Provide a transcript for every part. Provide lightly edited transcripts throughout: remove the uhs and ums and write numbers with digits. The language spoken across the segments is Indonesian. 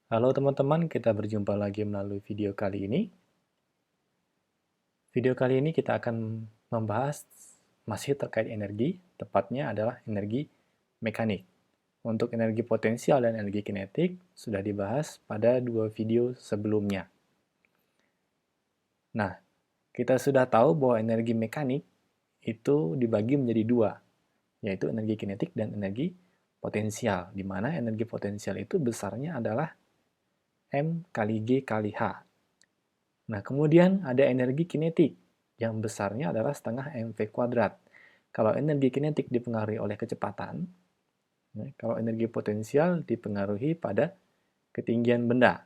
Halo teman-teman, kita berjumpa lagi melalui video kali ini. Video kali ini kita akan membahas masih terkait energi, tepatnya adalah energi mekanik. Untuk energi potensial dan energi kinetik sudah dibahas pada dua video sebelumnya. Nah, kita sudah tahu bahwa energi mekanik itu dibagi menjadi dua, yaitu energi kinetik dan energi potensial, di mana energi potensial itu besarnya adalah M kali G kali H. Nah, kemudian ada energi kinetik, yang besarnya adalah setengah mv kuadrat. Kalau energi kinetik dipengaruhi oleh kecepatan, kalau energi potensial dipengaruhi pada ketinggian benda.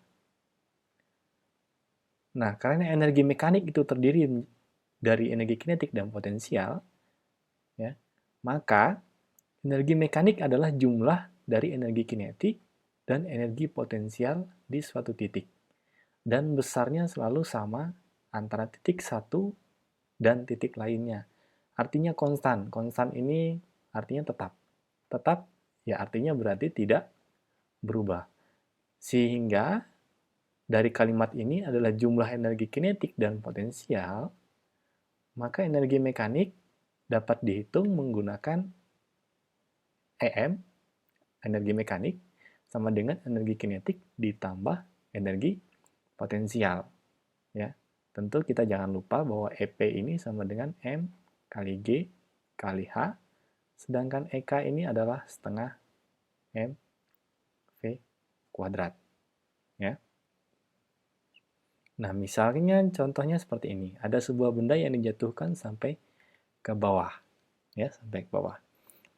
Nah, karena energi mekanik itu terdiri dari energi kinetik dan potensial, ya, maka energi mekanik adalah jumlah dari energi kinetik dan energi potensial di suatu titik. Dan besarnya selalu sama antara titik satu dan titik lainnya. Artinya konstan. Konstan ini artinya tetap. Tetap ya artinya berarti tidak berubah. Sehingga dari kalimat ini adalah jumlah energi kinetik dan potensial, maka energi mekanik dapat dihitung menggunakan EM, energi mekanik, sama dengan energi kinetik ditambah energi potensial. Ya, tentu kita jangan lupa bahwa EP ini sama dengan M kali G kali H, sedangkan EK ini adalah setengah M V kuadrat. Ya. Nah, misalnya contohnya seperti ini. Ada sebuah benda yang dijatuhkan sampai ke bawah. Ya, sampai ke bawah.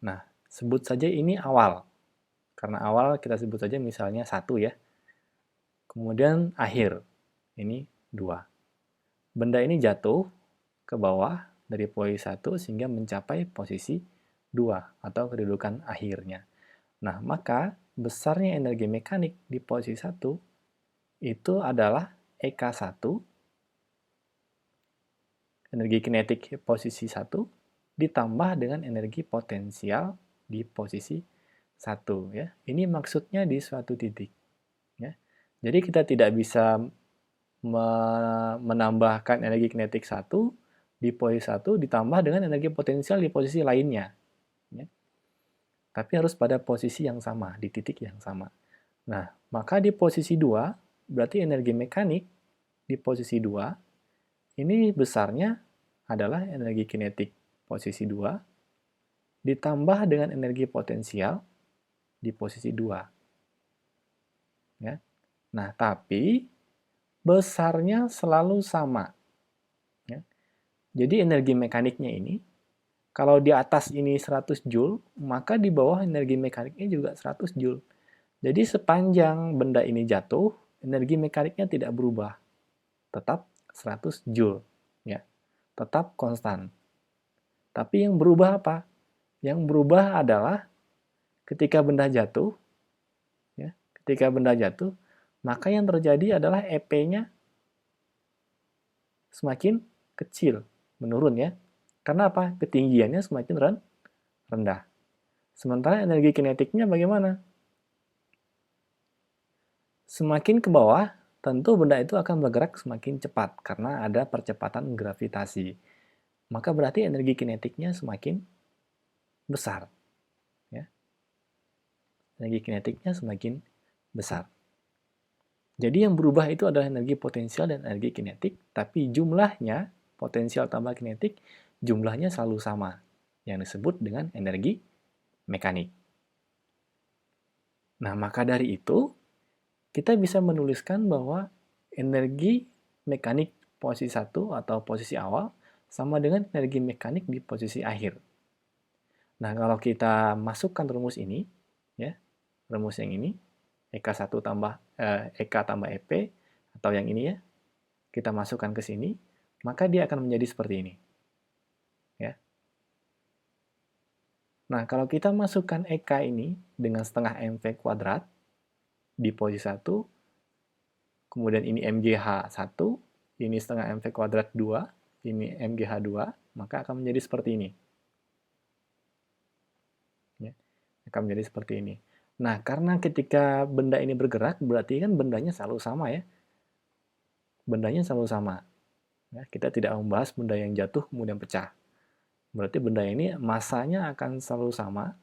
Nah, sebut saja ini awal. Karena awal kita sebut saja misalnya 1 ya. Kemudian akhir. Ini 2. Benda ini jatuh ke bawah dari posisi 1 sehingga mencapai posisi 2 atau kedudukan akhirnya. Nah, maka besarnya energi mekanik di posisi 1 itu adalah EK1, energi kinetik posisi 1, ditambah dengan energi potensial di posisi 1. Ya. Ini maksudnya di suatu titik. Ya. Jadi kita tidak bisa menambahkan energi kinetik 1 di posisi 1 ditambah dengan energi potensial di posisi lainnya. Ya. Tapi harus pada posisi yang sama, di titik yang sama. Nah, maka di posisi 2, berarti energi mekanik di posisi 2, ini besarnya adalah energi kinetik posisi 2, ditambah dengan energi potensial di posisi 2. Ya. Nah, tapi besarnya selalu sama. Ya. Jadi energi mekaniknya ini, kalau di atas ini 100 Joule, maka di bawah energi mekaniknya juga 100 Joule. Jadi sepanjang benda ini jatuh, energi mekaniknya tidak berubah. Tetap 100 Joule. Ya. Tetap konstan. Tapi yang berubah apa? Yang berubah adalah ketika benda jatuh, ya, ketika benda jatuh, maka yang terjadi adalah EP-nya semakin kecil, menurun ya. Karena apa? Ketinggiannya semakin rendah. Sementara energi kinetiknya bagaimana? Semakin ke bawah, tentu benda itu akan bergerak semakin cepat karena ada percepatan gravitasi. Maka berarti energi kinetiknya semakin besar. Ya. Energi kinetiknya semakin besar. Jadi yang berubah itu adalah energi potensial dan energi kinetik, tapi jumlahnya, potensial tambah kinetik, jumlahnya selalu sama, yang disebut dengan energi mekanik. Nah, maka dari itu, kita bisa menuliskan bahwa energi mekanik posisi 1 atau posisi awal sama dengan energi mekanik di posisi akhir. Nah, kalau kita masukkan rumus ini, ya, rumus yang ini, EK1 tambah EK tambah EP, atau yang ini ya, kita masukkan ke sini, maka dia akan menjadi seperti ini. Ya. Nah, kalau kita masukkan EK ini dengan setengah MV kuadrat di posisi 1, kemudian ini MGH 1, ini setengah MV kuadrat 2, ini MGH 2, maka akan menjadi seperti ini. Ya. Akan menjadi seperti ini. Nah, karena ketika benda ini bergerak, berarti kan bendanya selalu sama ya. Bendanya selalu sama. Ya, kita tidak membahas benda yang jatuh kemudian pecah. Berarti benda ini masanya akan selalu sama,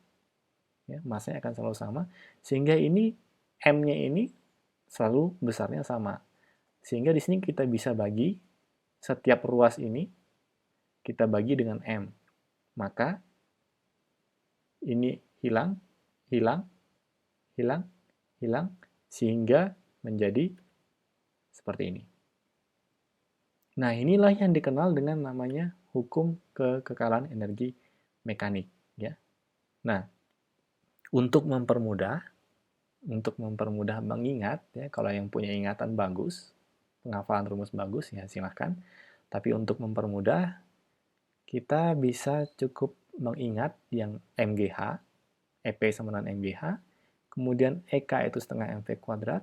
ya, masanya akan selalu sama, sehingga ini M-nya ini selalu besarnya sama. Sehingga di sini kita bisa bagi setiap ruas ini kita bagi dengan M. Maka ini hilang, hilang, hilang, hilang, sehingga menjadi seperti ini. Nah, inilah yang dikenal dengan namanya hukum kekekalan energi mekanik, ya. Nah, untuk mempermudah mengingat, ya, kalau yang punya ingatan bagus, penghafalan rumus bagus, ya silahkan. Tapi untuk mempermudah, kita bisa cukup mengingat yang MGH, EP sama dengan MGH, kemudian EK itu setengah MV kuadrat,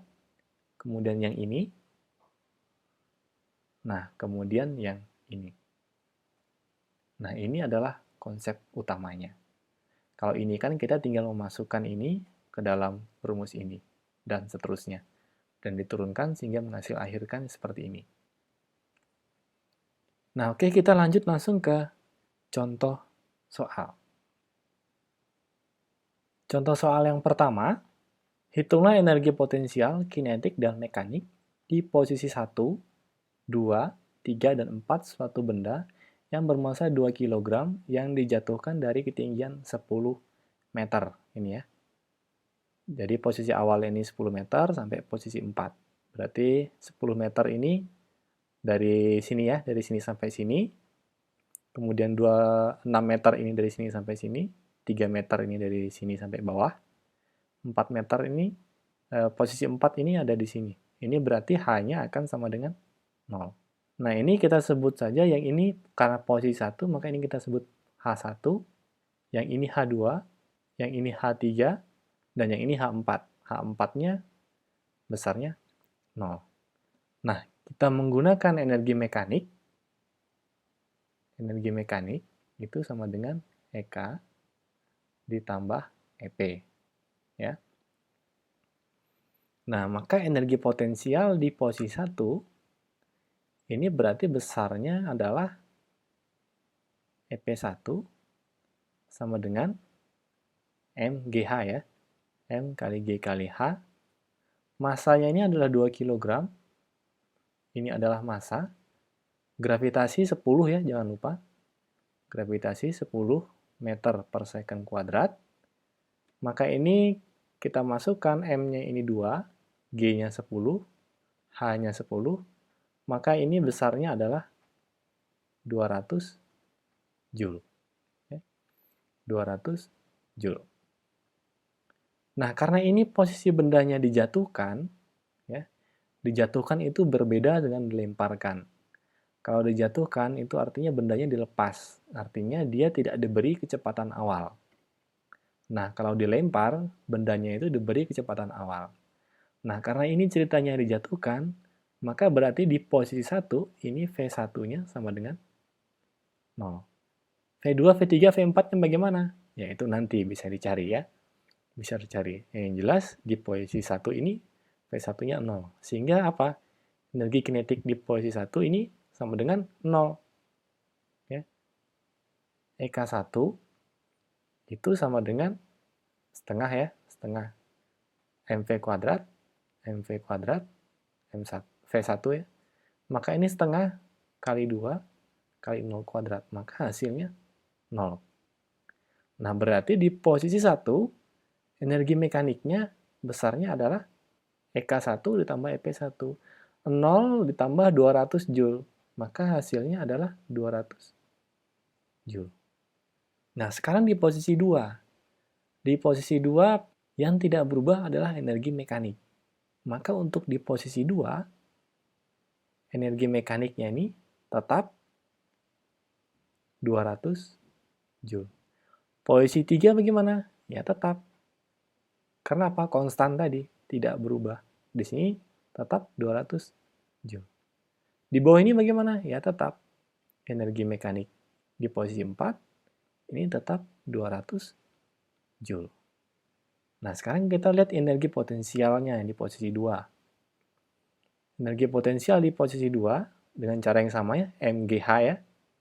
kemudian yang ini, nah kemudian yang ini. Nah, ini adalah konsep utamanya. Kalau ini kan kita tinggal memasukkan ini ke dalam rumus ini, dan seterusnya. Dan diturunkan sehingga menghasilkan seperti ini. Nah, oke, kita lanjut langsung ke contoh soal. Contoh soal yang pertama, hitunglah energi potensial, kinetik, dan mekanik di posisi 1, 2, 3, dan 4 suatu benda yang bermassa 2 kg yang dijatuhkan dari ketinggian 10 meter. Ini ya. Jadi posisi awal ini 10 meter sampai posisi 4. Berarti 10 meter ini dari sini ya, dari sini sampai sini. Kemudian 6 meter ini dari sini sampai sini. 3 meter ini dari sini sampai bawah. 4 meter ini, posisi 4 ini ada di sini. Ini berarti H-nya akan sama dengan 0. Nah, ini kita sebut saja yang ini karena posisi 1, maka ini kita sebut H1, yang ini H2, yang ini H3, dan yang ini H4. H4-nya besarnya 0. Nah, kita menggunakan energi mekanik itu sama dengan EK ditambah EP. Ya. Nah, maka energi potensial di posisi 1 ini berarti besarnya adalah EP1 sama dengan MGH ya. M kali G kali H. Masanya ini adalah 2 kg. Ini adalah massa. Gravitasi 10 ya, jangan lupa. Gravitasi 10 meter per second kuadrat. Maka ini kita masukkan M-nya ini 2, G-nya 10, H-nya 10, maka ini besarnya adalah 200 Joule. 200 Joule. Nah, karena ini posisi bendanya dijatuhkan, ya, dijatuhkan itu berbeda dengan dilemparkan. Kalau dijatuhkan itu artinya bendanya dilepas, artinya dia tidak diberi kecepatan awal. Nah, kalau dilempar, bendanya itu diberi kecepatan awal. Nah, karena ini ceritanya dijatuhkan, maka berarti di posisi 1, ini V1-nya sama dengan 0. V2, V3, V4-nya bagaimana? Ya, itu nanti bisa dicari ya. Bisa dicari. Yang jelas, di posisi 1 ini, V1-nya 0. Sehingga apa? Energi kinetik di posisi 1 ini sama dengan 0. Ya. EK1 itu sama dengan setengah ya, setengah MV kuadrat, MV kuadrat, M1, V1 ya. Maka ini setengah kali 2 kali 0 kuadrat. Maka hasilnya 0. Nah, berarti di posisi 1, energi mekaniknya besarnya adalah EK1 ditambah EP1. 0 ditambah 200 Joule. Maka hasilnya adalah 200 Joule. Nah, sekarang di posisi 2. Di posisi 2, yang tidak berubah adalah energi mekanik. Maka untuk di posisi 2, energi mekaniknya ini tetap 200 Joule. Posisi 3 bagaimana? Ya tetap. Karena apa? Konstan tadi, tidak berubah. Di sini tetap 200 Joule. Di bawah ini bagaimana? Ya tetap. Energi mekanik di posisi 4, ini tetap 200 Joule. Nah, sekarang kita lihat energi potensialnya yang di posisi 2. Energi potensial di posisi 2 dengan cara yang sama ya, MGH ya,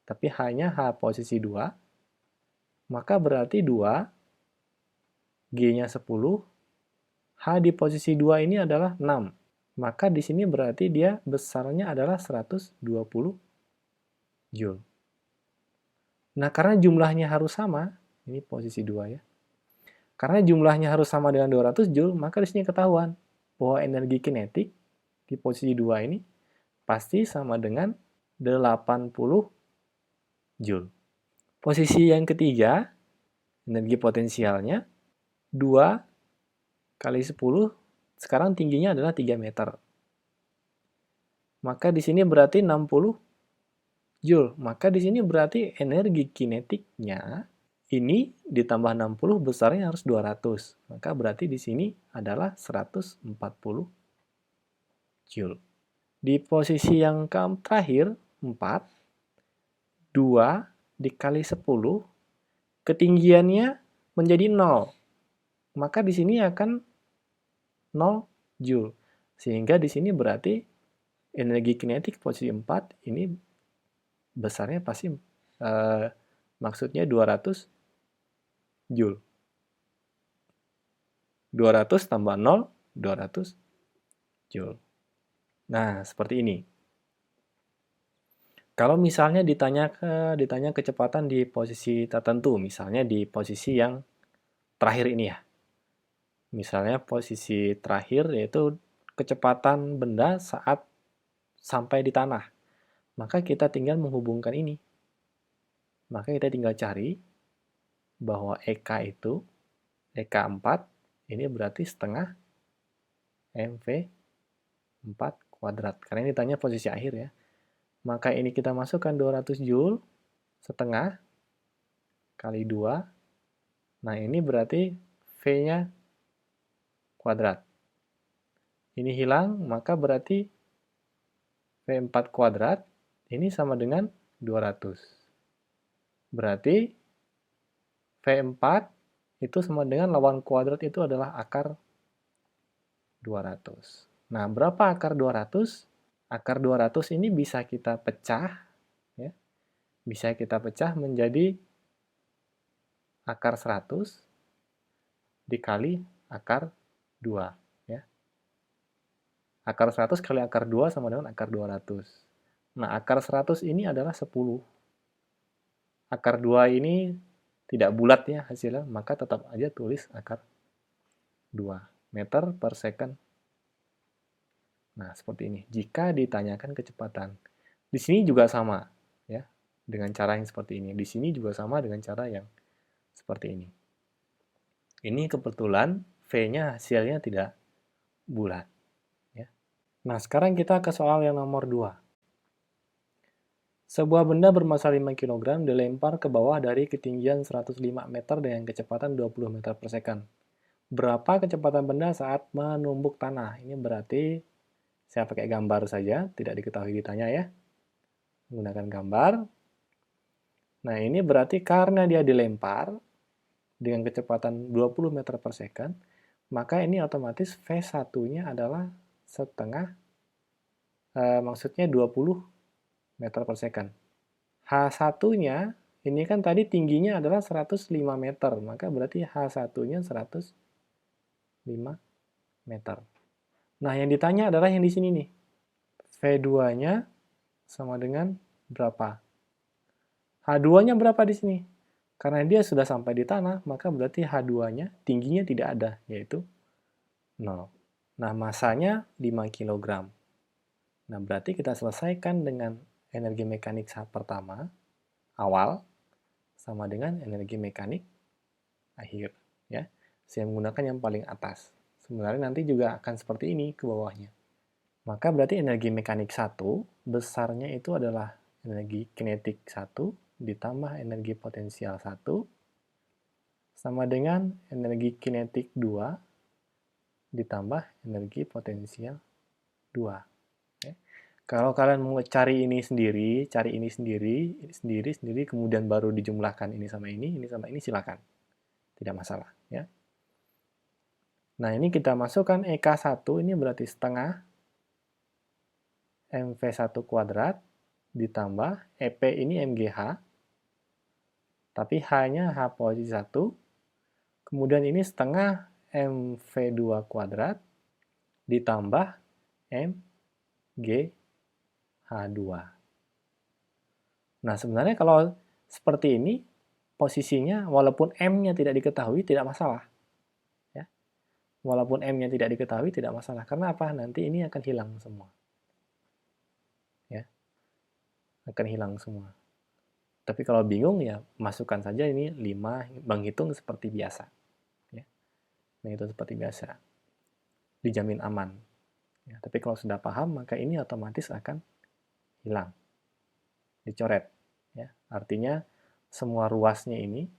tapi hanya H posisi 2, maka berarti 2, G-nya 10, H di posisi 2 ini adalah 6. Maka di sini berarti dia besarnya adalah 120 Joule. Nah, karena jumlahnya harus sama, ini posisi 2 ya. Karena jumlahnya harus sama dengan 200 Joule, maka di sini ketahuan bahwa energi kinetik di posisi 2 ini pasti sama dengan 80 Joule. Posisi yang ketiga, energi potensialnya 2 kali 10, sekarang tingginya adalah 3 meter. Maka di sini berarti 60 Joule. Maka di sini berarti energi kinetiknya ini ditambah 60 besarnya harus 200. Maka berarti di sini adalah 140 Joule. Di posisi yang terakhir, 4, 2 dikali 10, ketinggiannya menjadi 0. Maka di sini akan 0 Joule. Sehingga di sini berarti energi kinetik posisi 4 ini besarnya pasti maksudnya 200 Joule. 200 tambah 0, 200 Joule. Nah, seperti ini. Kalau misalnya ditanya kecepatan di posisi tertentu, misalnya di posisi yang terakhir ini ya. Misalnya posisi terakhir yaitu kecepatan benda saat sampai di tanah. Maka kita tinggal menghubungkan ini. Maka kita tinggal cari bahwa EK itu, EK 4, ini berarti setengah MV 4 kuadrat. Karena ini ditanya posisi akhir ya. Maka ini kita masukkan 200 Joule, setengah, kali 2. Nah, ini berarti V-nya kuadrat. Ini hilang, maka berarti V4 kuadrat, ini sama dengan 200. Berarti V4 itu sama dengan lawan kuadrat itu adalah akar 200. Nah, berapa akar 200? Akar 200 ini bisa kita pecah, ya. Bisa kita pecah menjadi akar 100 dikali akar 2. Ya. Akar 100 kali akar 2 sama dengan akar 200. Nah, akar 100 ini adalah 10. Akar 2 ini tidak bulat ya hasilnya, maka tetap aja tulis akar 2 meter per second. Nah, seperti ini. Jika ditanyakan kecepatan. Di sini juga sama, ya, dengan cara yang seperti ini. Di sini juga sama dengan cara yang seperti ini. Ini kebetulan V-nya hasilnya tidak bulat. Ya. Nah, sekarang kita ke soal yang nomor 2. Sebuah benda bermassa 5 kg dilempar ke bawah dari ketinggian 105 meter dengan kecepatan 20 meter per second. Berapa kecepatan benda saat menumbuk tanah? Ini berarti saya pakai gambar saja, tidak diketahui ditanya ya. Menggunakan gambar. Nah, ini berarti karena dia dilempar dengan kecepatan 20 meter per second, maka ini otomatis V1-nya adalah setengah, maksudnya 20 meter per second. H1-nya, ini kan tadi tingginya adalah 105 meter, maka berarti H1-nya 105 meter. Nah, yang ditanya adalah yang di sini nih. V2-nya sama dengan berapa? H2-nya berapa di sini? Karena dia sudah sampai di tanah, maka berarti H2-nya tingginya tidak ada, yaitu 0. Nah, masanya 5 kg. Nah, berarti kita selesaikan dengan energi mekanik pertama, awal, sama dengan energi mekanik akhir. Ya. Saya menggunakan yang paling atas. Sebenarnya nanti juga akan seperti ini ke bawahnya. Maka berarti energi mekanik 1 besarnya itu adalah energi kinetik 1 ditambah energi potensial 1 sama dengan energi kinetik 2 ditambah energi potensial 2. Ya. Kalau kalian mau cari ini sendiri, kemudian baru dijumlahkan ini sama ini sama ini, silakan. Tidak masalah. Ya. Nah, ini kita masukkan EK1, ini berarti setengah MV1 kuadrat ditambah EP ini MGH, tapi H-nya H posisi 1, kemudian ini setengah MV2 kuadrat ditambah MGH2. Nah, sebenarnya kalau seperti ini, posisinya walaupun M-nya tidak diketahui, tidak masalah. Ya. Walaupun M-nya tidak diketahui, tidak masalah. Karena apa? Nanti ini akan hilang semua. Ya. Akan hilang semua. Tapi kalau bingung, ya masukkan saja ini 5, menghitung seperti biasa. Ya. Menghitung seperti biasa. Dijamin aman. Ya. Tapi kalau sudah paham, maka ini otomatis akan hilang. Dicoret. Ya. Artinya, semua ruasnya ini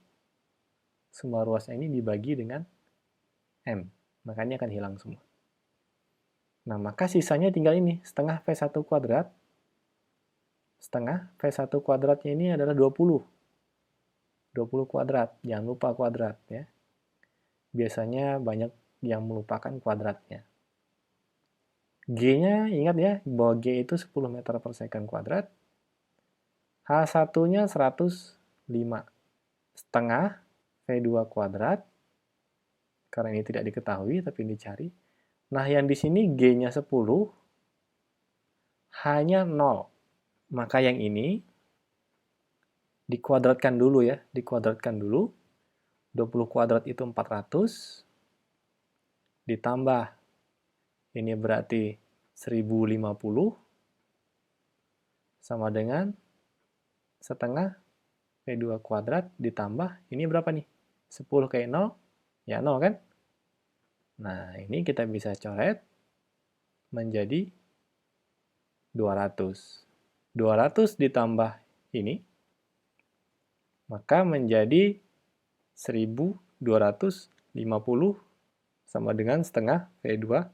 dibagi dengan M. Makanya akan hilang semua. Nah, maka sisanya tinggal ini, setengah V1 kuadrat. Setengah V1 kuadratnya ini adalah 20. 20 kuadrat, jangan lupa kuadrat ya. Biasanya banyak yang melupakan kuadratnya. G-nya ingat ya, bahwa G itu 10 meter per second kuadrat. H1-nya 105. Setengah V2 kuadrat. Karena ini tidak diketahui, tapi dicari. Nah, yang di sini G-nya 10, H-nya 0. Maka yang ini dikuadratkan dulu ya, dikuadratkan dulu. 20 kuadrat itu 400, ditambah, ini berarti 1050, sama dengan setengah V2 kuadrat ditambah, ini berapa nih? 10 kali 0, ya 0 kan? Nah, ini kita bisa coret menjadi 200. 200 ditambah ini, maka menjadi 1250 sama dengan setengah V2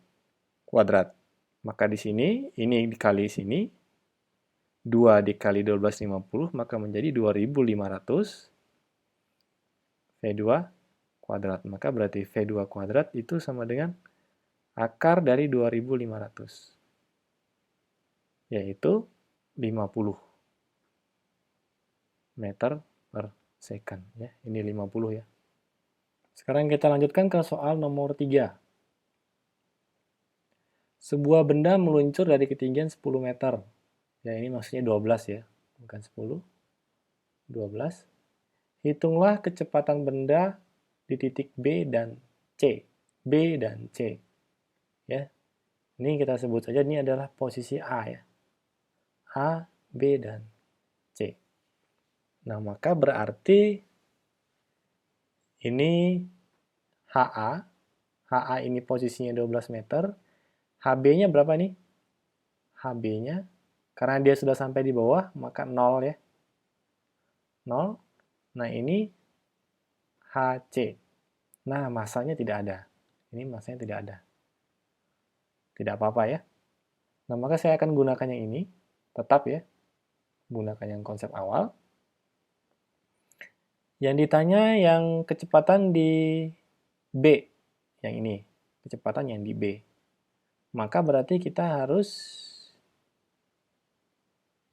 kuadrat. Maka di sini, ini dikali sini, 2 dikali 1250, maka menjadi 2500 V2 kuadrat. Maka berarti V2 kuadrat itu sama dengan akar dari 2500, yaitu 50 meter per second. Ya, ini 50 ya. Sekarang kita lanjutkan ke soal nomor 3. Sebuah benda meluncur dari ketinggian 10 meter. Ya, ini maksudnya 12 ya, bukan 10. 12. Hitunglah kecepatan benda di titik B dan C. B dan C. Ya. Ini kita sebut saja ini adalah posisi A ya. A, B, dan C. Nah, maka berarti ini HA. HA ini posisinya 12 meter. HB-nya berapa nih? HB-nya, karena dia sudah sampai di bawah, maka 0 ya. 0. Nah, ini HC. Nah, masanya tidak ada. Ini masanya tidak ada. Tidak apa-apa ya. Nah, maka saya akan gunakan yang ini. Tetap ya. Gunakan yang konsep awal. Yang ditanya yang kecepatan di B. Yang ini. Kecepatan yang di B. Maka berarti kita harus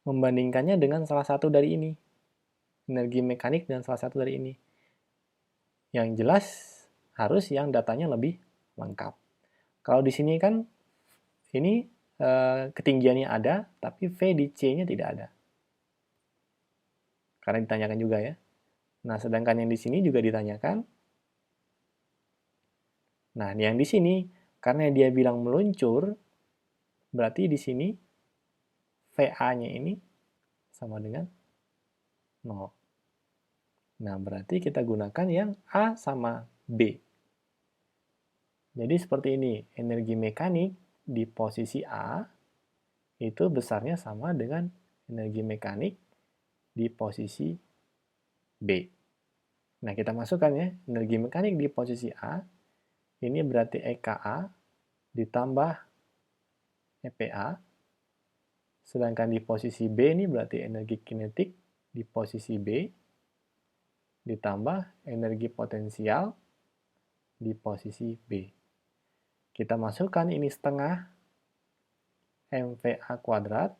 membandingkannya dengan salah satu dari ini. Energi mekanik dan salah satu dari ini. Yang jelas harus yang datanya lebih lengkap. Kalau di sini kan ini ketinggiannya ada, tapi V di C-nya tidak ada. Karena ditanyakan juga ya. Nah, sedangkan yang di sini juga ditanyakan. Nah, yang di sini, karena dia bilang meluncur, berarti di sini VA-nya ini sama dengan 0. Nah, berarti kita gunakan yang A sama B. Jadi seperti ini, energi mekanik di posisi A itu besarnya sama dengan energi mekanik di posisi B. Nah, kita masukkan ya, energi mekanik di posisi A, ini berarti EKA ditambah EPA, sedangkan di posisi B ini berarti energi kinetik di posisi B, ditambah energi potensial di posisi B. Kita masukkan ini setengah MVA kuadrat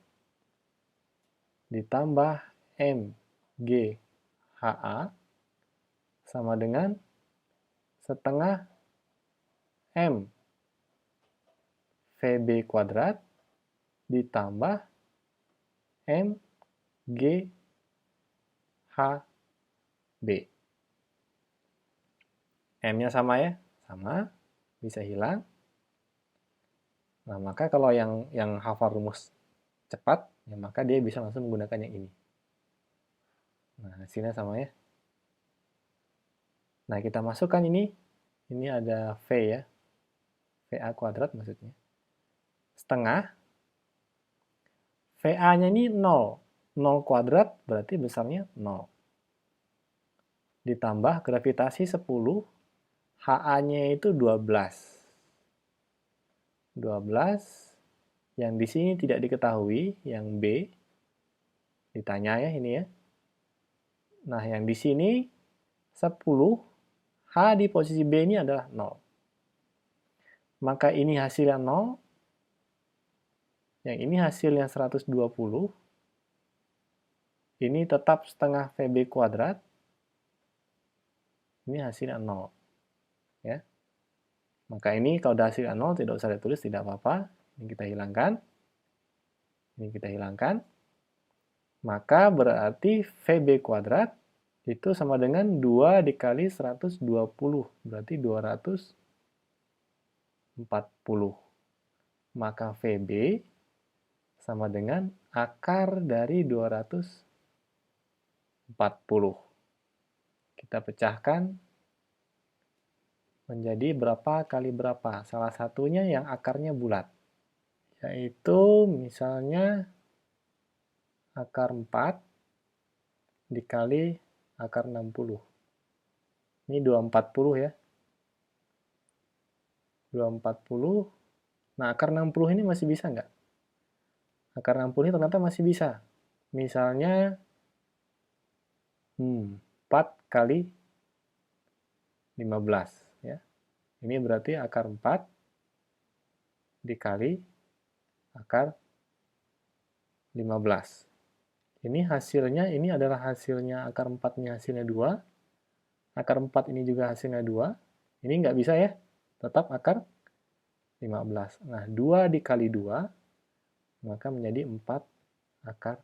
ditambah MGHA sama dengan setengah M VB kuadrat ditambah MGHB. M-nya sama ya? Sama, bisa hilang. Nah, maka kalau yang hafal rumus cepat, ya maka dia bisa langsung menggunakan yang ini. Nah, hasilnya sama ya. Nah, kita masukkan ini ada V ya. VA kuadrat maksudnya. Setengah. VA-nya ini 0. 0 kuadrat berarti besarnya 0. Ditambah gravitasi 10, HA-nya itu 12. 12, yang di sini tidak diketahui, yang B, ditanya ya ini ya. Nah, yang di sini 10, H di posisi B ini adalah 0. Maka ini hasilnya 0, yang ini hasilnya 120, ini tetap setengah VB kuadrat, ini hasilnya 0. Ya. Maka ini kalau udah hasilnya 0, tidak usah ditulis, tidak apa-apa. Ini kita hilangkan. Ini kita hilangkan. Maka berarti VB kuadrat itu sama dengan 2 dikali 120. Berarti 240. Maka VB sama dengan akar dari 240. Kita pecahkan menjadi berapa kali berapa. Salah satunya yang akarnya bulat. Yaitu misalnya akar 4 dikali akar 60. Ini 240 ya. 240. Nah, akar 60 ini masih bisa nggak? Akar 60 ini ternyata masih bisa. Misalnya 4 kali 15. Ya. Ini berarti akar 4 dikali akar 15. Ini hasilnya, ini adalah hasilnya akar 4-nya hasilnya 2. Akar 4 ini juga hasilnya 2. Ini nggak bisa ya, tetap akar 15. Nah, 2 dikali 2, maka menjadi 4 akar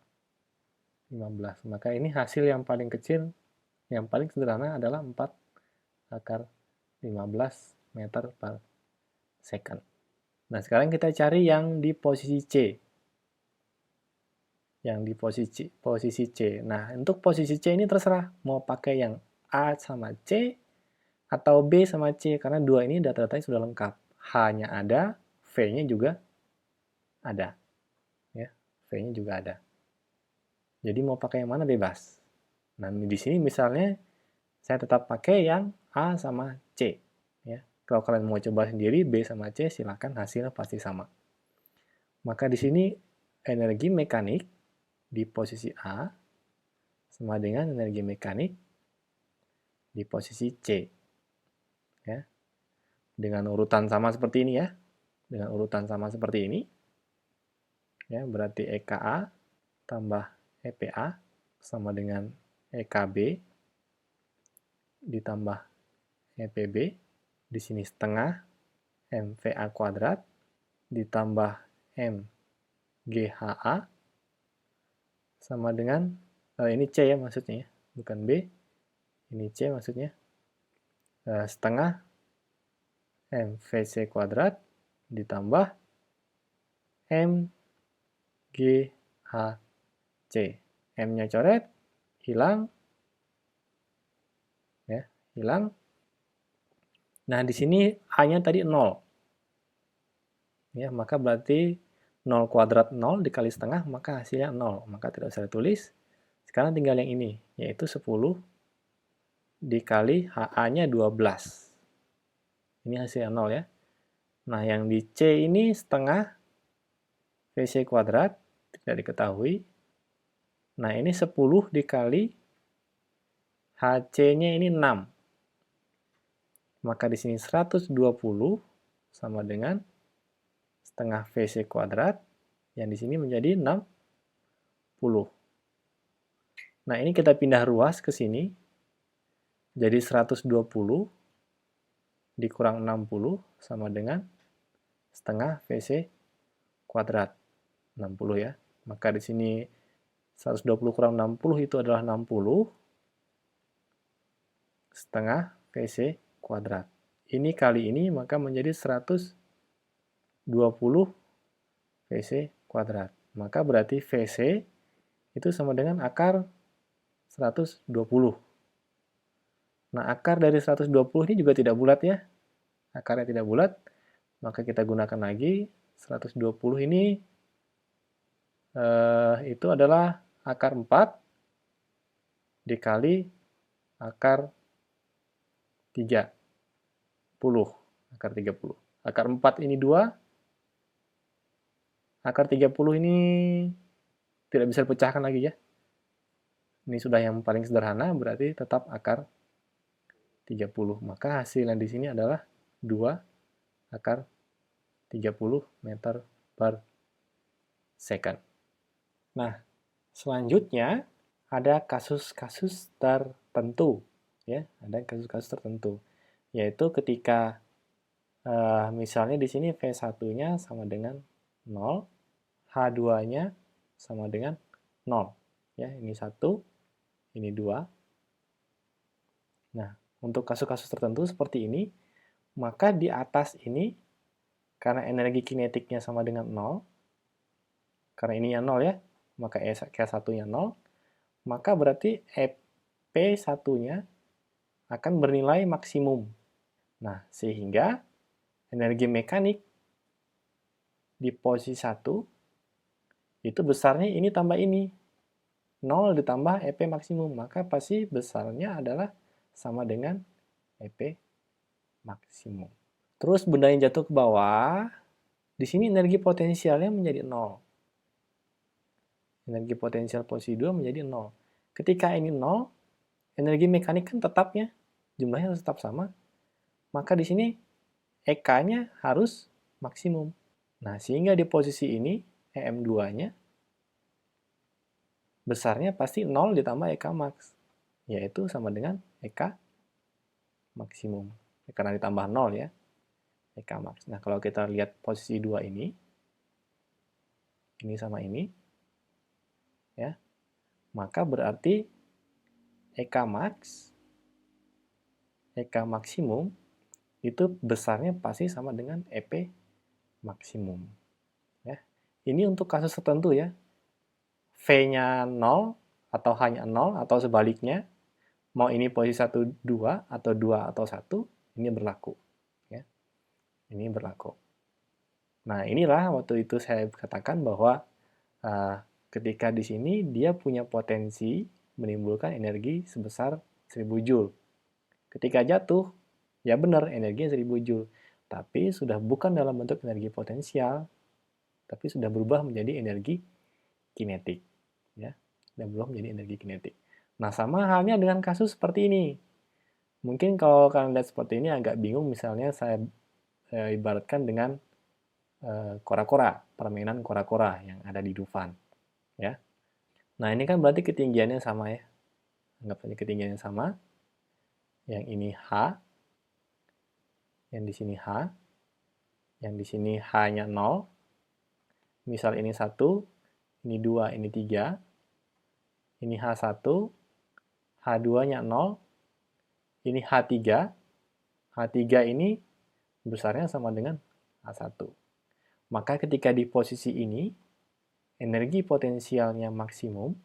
15. Maka ini hasil yang paling kecil, yang paling sederhana adalah 4 akar 15 meter per second. Nah, sekarang kita cari yang di posisi C. Yang di posisi C. Nah, untuk posisi C ini terserah mau pakai yang A sama C atau B sama C, karena dua ini data-datanya sudah lengkap. H-nya ada, V-nya juga ada. Ya, V-nya juga ada. Jadi mau pakai yang mana bebas. Nah, di sini misalnya saya tetap pakai yang A sama C. Ya. Kalau kalian mau coba sendiri B sama C, silakan, hasilnya pasti sama. Maka di sini energi mekanik di posisi A sama dengan energi mekanik di posisi C. Ya. Dengan urutan sama seperti ini ya. Dengan urutan sama seperti ini. Ya, berarti EKA tambah EPA sama dengan EKB ditambah EPB. Di sini setengah MVA kuadrat ditambah MGHA sama dengan ini C ya maksudnya ya, bukan B. Ini C maksudnya. Setengah MVC kuadrat ditambah MGHC. M-nya coret, hilang. Ya, hilang. Nah, di sini A-nya tadi 0. Ya, maka berarti 0 kuadrat 0 dikali setengah, maka hasilnya 0. Maka tidak usah ditulis. Sekarang tinggal yang ini, yaitu 10 dikali HA-nya 12. Ini hasilnya 0 ya. Nah, yang di C ini setengah VC kuadrat, tidak diketahui. Nah, ini 10 dikali HC-nya ini 6. Maka di sini 120 sama dengan setengah VC kuadrat, yang di sini menjadi 60. Nah, ini kita pindah ruas ke sini, jadi 120 dikurang 60 sama dengan setengah VC kuadrat, 60 ya. Maka di sini 120 kurang 60 itu adalah 60 setengah VC kuadrat. Ini kali ini maka menjadi 120 VC kuadrat. Maka berarti VC itu sama dengan akar 120. Nah, akar dari 120 ini juga tidak bulat ya. Akarnya tidak bulat, maka kita gunakan lagi 120 ini itu adalah akar 4 dikali akar 30. Akar 30. Akar 4 ini 2. Akar 30 ini tidak bisa dipecahkan lagi ya. Ini sudah yang paling sederhana, berarti tetap akar 30. Maka hasilnya di sini adalah 2 akar 30 meter per second. Nah, selanjutnya ada kasus-kasus tertentu, ya, ada kasus-kasus tertentu, yaitu ketika misalnya di sini V1-nya sama dengan 0, H2-nya sama dengan 0, ya, ini 1, ini 2. Nah, untuk kasus-kasus tertentu seperti ini, maka di atas ini, karena energi kinetiknya sama dengan 0, karena ini yang 0 ya, maka K1-nya 0, maka berarti EP1-nya akan bernilai maksimum. Nah, sehingga energi mekanik di posisi 1 itu besarnya ini tambah ini. 0 ditambah EP maksimum, maka pasti besarnya adalah sama dengan EP maksimum. Terus benda yang jatuh ke bawah, di sini energi potensialnya menjadi 0. Energi potensial posisi 2 menjadi 0. Ketika ini 0, energi mekanik kan tetap ya, jumlahnya harus tetap sama. Maka di sini EK-nya harus maksimum. Nah, sehingga di posisi ini, EM2-nya besarnya pasti 0 ditambah EK max, yaitu sama dengan EK maksimum. Karena ditambah 0 ya, EK max. Nah, kalau kita lihat posisi 2 ini sama ini, ya, maka berarti EK max, EK maksimum, itu besarnya pasti sama dengan EP maksimum. Ya. Ini untuk kasus tertentu ya, V-nya 0 atau hanya 0 atau sebaliknya, mau ini posisi 1, 2 atau 2 atau 1, ini berlaku. Ya. Ini berlaku. Nah, inilah waktu itu saya katakan bahwa ketika di sini dia punya potensi menimbulkan energi sebesar 1000 Joule. Ketika jatuh, ya benar energinya 1000 Joule, tapi sudah bukan dalam bentuk energi potensial, tapi sudah berubah menjadi energi kinetik. Ya, sudah berubah menjadi energi kinetik. Nah, sama halnya dengan kasus seperti ini. Mungkin kalau kalian lihat seperti ini agak bingung, misalnya saya ibaratkan dengan kora-kora, permainan kora-kora yang ada di Dufan. Ya. Nah, ini kan berarti ketinggiannya sama ya. Anggap saja ketinggiannya sama. Yang ini H, yang di sini H, yang di sini H-nya 0. Misal ini 1, ini 2, ini 3. Ini H1, H2-nya 0. Ini H3. H3 ini besarnya sama dengan H1. Maka ketika di posisi ini, energi potensialnya maksimum,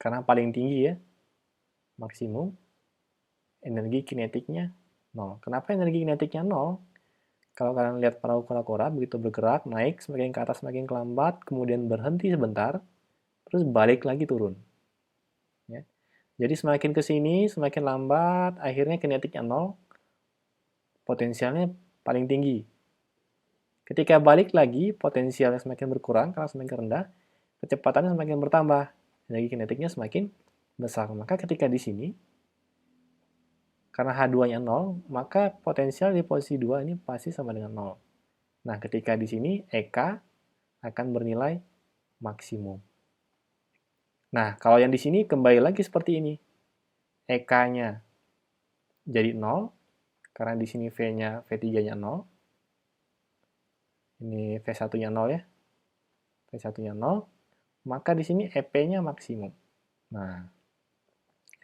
karena paling tinggi ya, maksimum, energi kinetiknya 0. Kenapa energi kinetiknya 0? Kalau kalian lihat perahu kora-kora, begitu bergerak, naik semakin ke atas semakin lambat, kemudian berhenti sebentar, terus balik lagi turun. Ya. Jadi semakin ke sini, semakin lambat, akhirnya kinetiknya 0, potensialnya paling tinggi. Ketika balik lagi, potensialnya semakin berkurang karena semakin rendah, kecepatannya semakin bertambah, energi kinetiknya semakin besar. Maka ketika di sini, Karena H2-nya 0, maka potensial di posisi 2 ini pasti sama dengan 0. Nah, ketika di sini EK akan bernilai maksimum. Nah, kalau yang di sini kembali lagi seperti ini. EK-nya jadi 0, karena di sini V-nya, V3-nya 0. Ini V1-nya 0 ya. V1-nya 0, maka di sini EP-nya maksimum. Nah,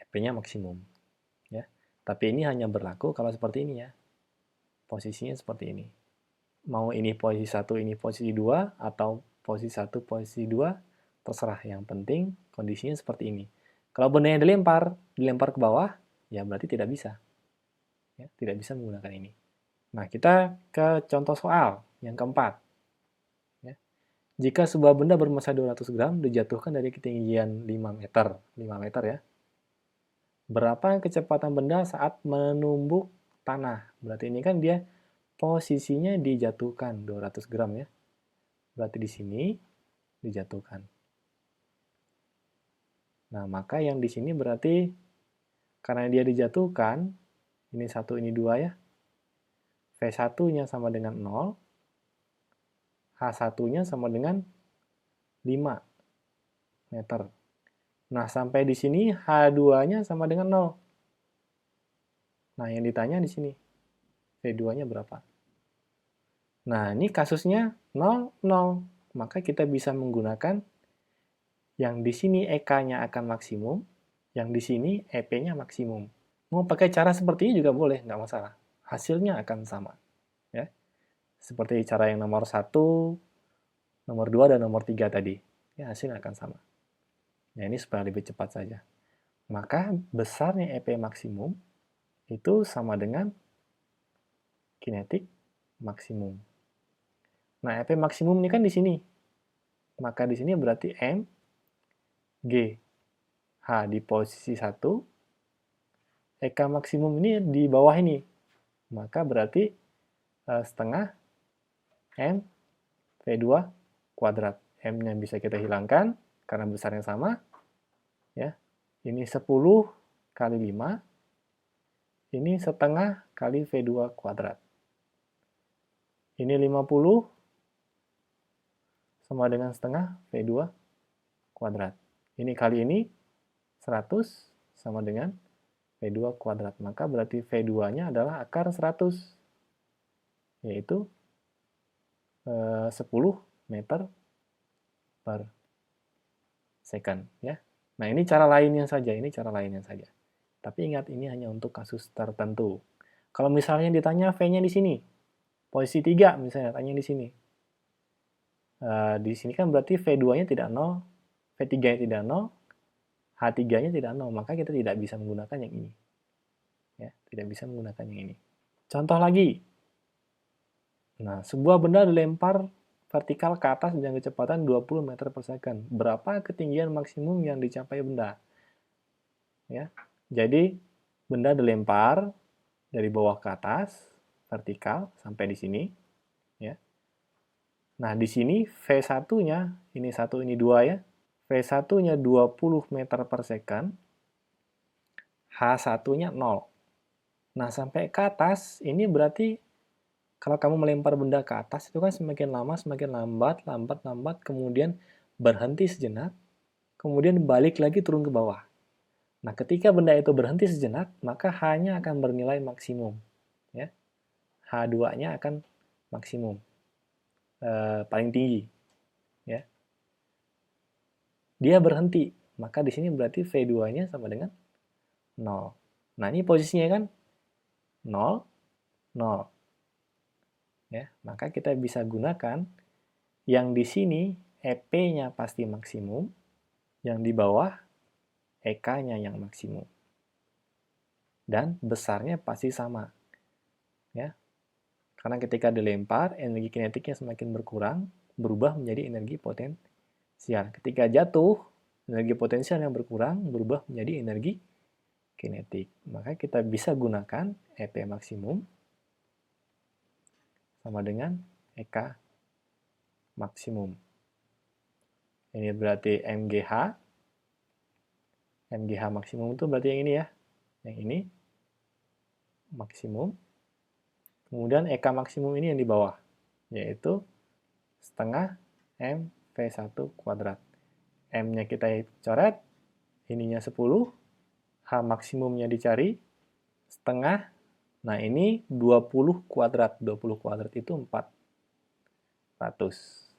EP-nya maksimum. Ya. Tapi ini hanya berlaku kalau seperti ini ya. Posisinya seperti ini. Mau ini posisi 1, ini posisi 2, atau posisi 1, posisi 2, terserah. Yang penting kondisinya seperti ini. Kalau bendanya dilempar ke bawah, ya berarti tidak bisa. Ya, tidak bisa menggunakan ini. Nah, kita ke contoh soal yang keempat. Ya. Jika sebuah benda bermassa 200 gram dijatuhkan dari ketinggian 5 meter, 5 meter ya. Berapa kecepatan benda saat menumbuk tanah? Berarti ini kan dia posisinya dijatuhkan 200 gram ya. Berarti di sini dijatuhkan. Nah, maka yang di sini berarti karena dia dijatuhkan, ini 1, ini 2 ya. V1-nya sama dengan 0, H1-nya sama dengan 5 meter. Nah, sampai di sini H2-nya sama dengan 0. Nah, yang ditanya di sini, V2-nya berapa? Nah, ini kasusnya 0, 0. Maka kita bisa menggunakan yang di sini EK-nya akan maksimum, yang di sini EP-nya maksimum. Mau pakai cara seperti ini juga boleh, nggak masalah. Hasilnya akan sama. Ya. Seperti cara yang nomor 1, nomor 2, dan nomor 3 tadi. Ya, hasilnya akan sama. Ya, ini supaya lebih cepat saja. Maka besarnya EP maksimum itu sama dengan kinetik maksimum. Nah, EP maksimum ini kan di sini. Maka di sini berarti M, G, H di posisi 1, EK maksimum ini di bawah ini. Maka berarti setengah M V2 kuadrat. M-nya bisa kita hilangkan karena besarnya sama. Ya. Ini 10 kali 5. Ini setengah kali V2 kuadrat. Ini 50 sama dengan setengah V2 kuadrat. Ini kali ini 100 sama dengan V2 kuadrat. Maka berarti V2-nya adalah akar 100. Yaitu 10 meter per second. Ya. Nah, ini cara lainnya saja. Tapi ingat, ini hanya untuk kasus tertentu. Kalau misalnya ditanya V-nya di sini, posisi 3 misalnya, tanya di sini. Di sini kan berarti V2-nya tidak 0, V3-nya tidak 0, H3-nya tidak 0, maka kita tidak bisa menggunakan yang ini. Ya, tidak bisa menggunakan yang ini. Contoh lagi. Nah, sebuah benda dilempar vertikal ke atas dengan kecepatan 20 meter per second. Berapa ketinggian maksimum yang dicapai benda? Ya. Jadi, benda dilempar dari bawah ke atas, vertikal, sampai di sini. Ya. Nah, di sini V1-nya, ini 1, ini 2 ya. V1-nya 20 meter per second, H1-nya 0. Nah, sampai ke atas, ini berarti kalau kamu melempar benda ke atas, itu kan semakin lama, semakin lambat, kemudian berhenti sejenak, kemudian balik lagi turun ke bawah. Nah, ketika benda itu berhenti sejenak, maka H-nya akan bernilai maksimum. Ya. H2-nya akan maksimum. Paling tinggi. Ya. Dia berhenti, maka di sini berarti V2-nya sama dengan 0. Nah, ini posisinya kan 0, 0. Ya, maka kita bisa gunakan yang di sini EP-nya pasti maksimum, yang di bawah EK-nya yang maksimum. Dan besarnya pasti sama. Ya. Karena ketika dilempar, energi kinetiknya semakin berkurang, berubah menjadi energi potensial. Ketika jatuh, energi potensial yang berkurang berubah menjadi energi kinetik. Maka kita bisa gunakan EP maksimum sama dengan EK maksimum. Ini berarti MGH. MGH maksimum itu berarti yang ini ya. Yang ini. maksimum. Kemudian EK maksimum ini yang di bawah, yaitu setengah M V1 kuadrat. M-nya kita coret, ininya 10, H maksimumnya dicari, setengah, nah ini 20 kuadrat. 20 kuadrat itu 400.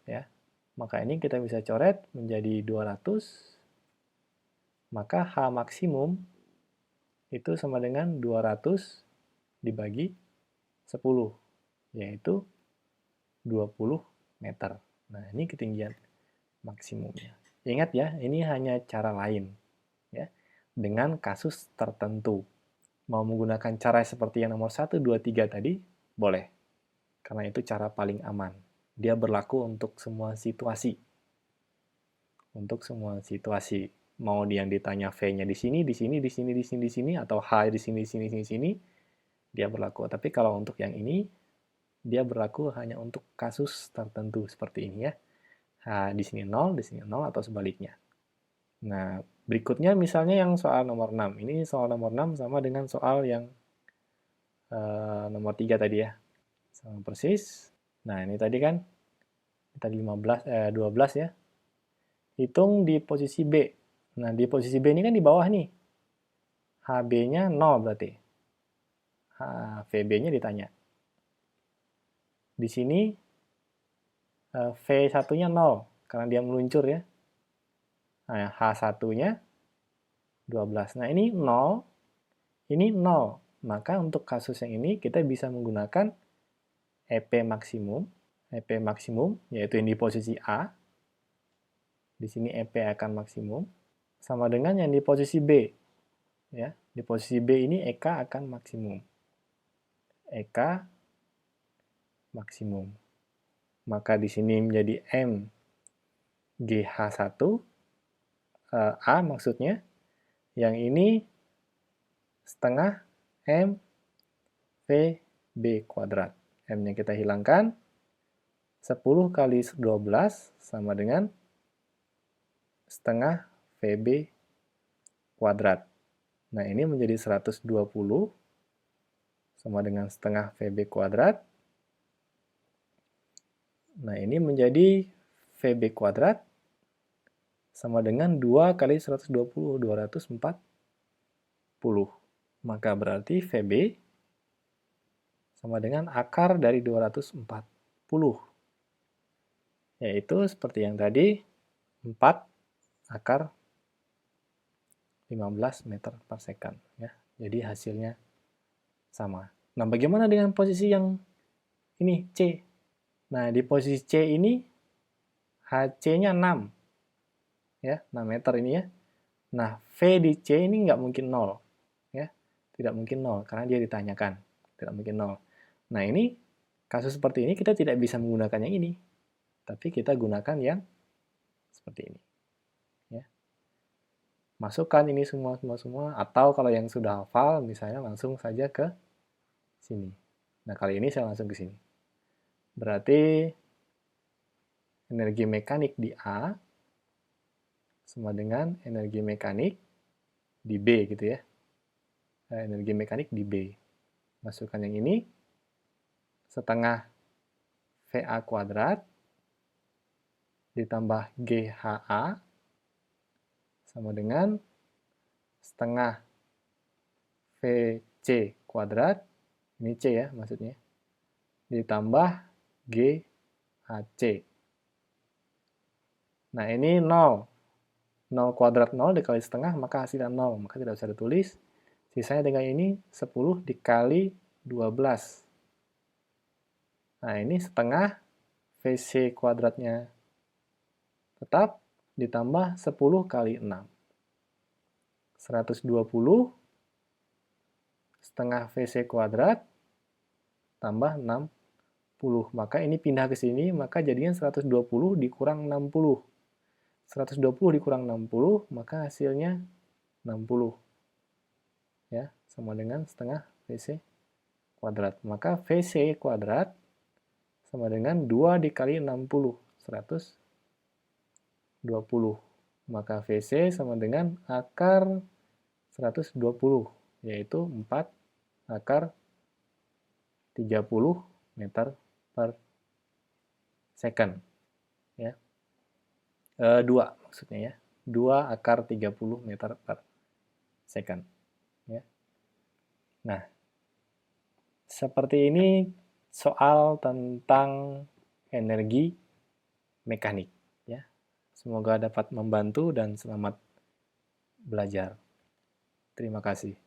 Ya. Maka ini kita bisa coret menjadi 200, maka H maksimum itu sama dengan 200 dibagi 10, yaitu 20 meter. Nah, ini ketinggian maksimumnya. Ingat ya, ini hanya cara lain. Ya, dengan kasus tertentu. Mau menggunakan cara seperti yang nomor 1, 2, 3 tadi, boleh. Karena itu cara paling aman. Dia berlaku untuk semua situasi. Untuk semua situasi. Mau yang ditanya V-nya di sini, di sini, di sini, di sini, di sini, atau H di sini, di sini, di sini, dia berlaku. Tapi kalau untuk yang ini, dia berlaku hanya untuk kasus tertentu seperti ini ya. H di sini 0, di sini 0, atau sebaliknya. Nah, berikutnya misalnya yang soal nomor 6. Ini soal nomor 6 sama dengan soal yang nomor 3 tadi ya. Sama persis. Nah, ini tadi kan, tadi 12 ya. Hitung di posisi B. Nah, di posisi B ini kan di bawah nih. HB-nya 0 berarti. VB-nya ditanya. Di sini V1-nya 0, karena dia meluncur ya. Nah, H1-nya 12. Nah, ini 0, ini 0. Maka untuk kasus yang ini kita bisa menggunakan EP maksimum. EP maksimum, yaitu yang di posisi A. Di sini EP akan maksimum. Sama dengan yang di posisi B. Ya, di posisi B ini EK akan maksimum. EK maksimum. Maka di sini menjadi M GH1 A maksudnya. Yang ini setengah M VB kuadrat. M-nya kita hilangkan. 10 kali 12 sama dengan setengah VB kuadrat. Nah, ini menjadi 120 sama dengan setengah VB kuadrat. Nah, ini menjadi VB kuadrat sama dengan 2 kali 120, 240. Maka berarti VB sama dengan akar dari 240. Yaitu seperti yang tadi, 4 akar 15 meter per second. Ya. Jadi hasilnya sama. Nah, bagaimana dengan posisi yang ini, C? Nah, di posisi C ini, HC-nya 6. Ya, 6 meter ini ya. Nah, V di C ini nggak mungkin 0. Ya, tidak mungkin 0, karena dia ditanyakan. Tidak mungkin 0. Nah, ini, kasus seperti ini kita tidak bisa menggunakan yang ini. Tapi kita gunakan yang seperti ini. Ya. Masukkan ini semua, atau kalau yang sudah hafal, misalnya langsung saja ke sini. Nah, kali ini saya langsung ke sini. Berarti energi mekanik di A sama dengan energi mekanik di B gitu ya. Energi mekanik di B. Masukkan yang ini, setengah VA kuadrat ditambah GHA sama dengan setengah VC kuadrat, ini C ya maksudnya, ditambah GHC. Nah, ini 0. 0 kuadrat 0 dikali setengah, maka hasilnya 0. Maka tidak bisa ditulis. Sisanya dengan ini 10 dikali 12. Nah, ini setengah VC kuadratnya tetap ditambah 10 kali 6. 120 setengah VC kuadrat tambah 60. Maka ini pindah ke sini, maka jadinya 120 dikurang 60. 120 dikurang 60, maka hasilnya 60. Ya, sama dengan setengah VC kuadrat. Maka VC kuadrat sama dengan 2 dikali 60, 120. Maka VC sama dengan akar 120, yaitu 4 akar 30 meter per second. Ya. 2 maksudnya ya. 2 akar 30 meter per second. Ya. Nah, seperti ini soal tentang energi mekanik. Ya. Semoga dapat membantu dan selamat belajar. Terima kasih.